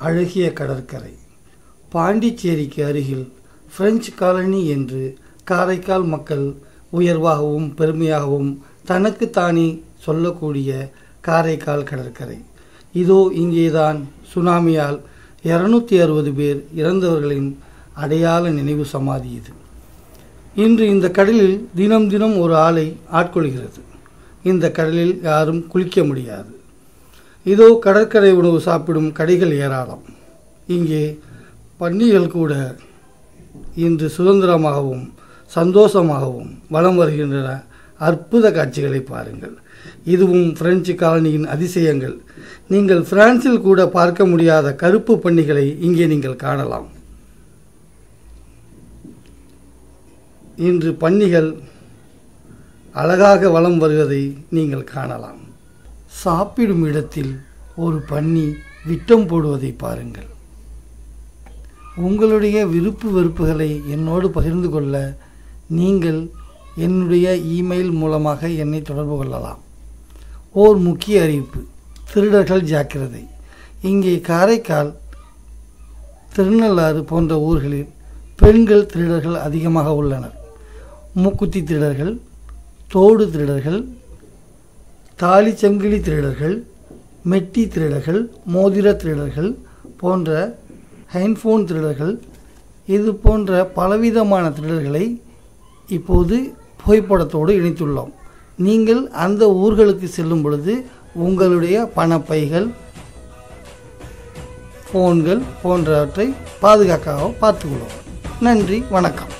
அழகிய கடற்கரை. பாண்டிச்சேரிக்கு அருகில் பிரெஞ்சு காலனி என்று காரைக்கால் மக்கள் உயர்வாகவும் பெருமையாகவும் தனக்குத்தானே சொல்லக்கூடிய காரைக்கால் கடற்கரை. இதோ இங்கேதான் சுனாமியால் 260 பேர் இறந்தவர்களின் அடையாள நினைவு சமாதி இது. இன்று இந்த கடலில் தினம் தினம் ஒரு ஆளை ஆட்கொள்கிறது. இந்த கடலில் யாரும் குளிக்க முடியாது. இதோ கடற்கரை உணவு சாப்பிடும் கடைகள் ஏராளம். இங்கே பன்னிகள் கூட இன்று சுதந்திரமாகவும் சந்தோஷமாகவும் வலம் வருகின்றன. அற்புத காட்சிகளை பாருங்கள். இதுவும் பிரெஞ்சு காலனியின் அதிசயங்கள். நீங்கள் பிரான்சில் கூட பார்க்க முடியாத கருப்பு பன்னிகளை இங்கே நீங்கள் காணலாம். இன்று பன்னிகள் அழகாக வலம் வருவதை நீங்கள் காணலாம். சாப்பிடும் இடத்தில் ஒரு பன்னி விட்டம் போடுவதை பாருங்கள். உங்களுடைய விருப்பு வெறுப்புகளை என்னோடு பகிர்ந்து கொள்ள நீங்கள் என்னுடைய இமெயில் மூலமாக என்னை தொடர்பு கொள்ளலாம். ஓர் முக்கிய அறிவிப்பு: திருடர்கள் ஜாக்கிரதை. இங்கே காரைக்கால், திருநள்ளாறு போன்ற ஊர்களில் பெண்கள் திருடர்கள் அதிகமாக உள்ளனர். மூக்குத்தி திருடர்கள், தோடு திருடர்கள், தாலி சங்கிலி திருடர்கள், மெட்டி திருடர்கள், மோதிர திருடர்கள் போன்ற ஹெட்ஃபோன் திருடர்கள், இது போன்ற பலவிதமான திருடர்களை இப்போது புகைப்படத்தோடு இணைத்துள்ளோம். நீங்கள் அந்த ஊர்களுக்கு செல்லும் பொழுது உங்களுடைய பணப்பைகள், ஃபோன்கள் போன்றவற்றை பாதுகாக்காக பார்த்துக்கொள்ளும். நன்றி, வணக்கம்.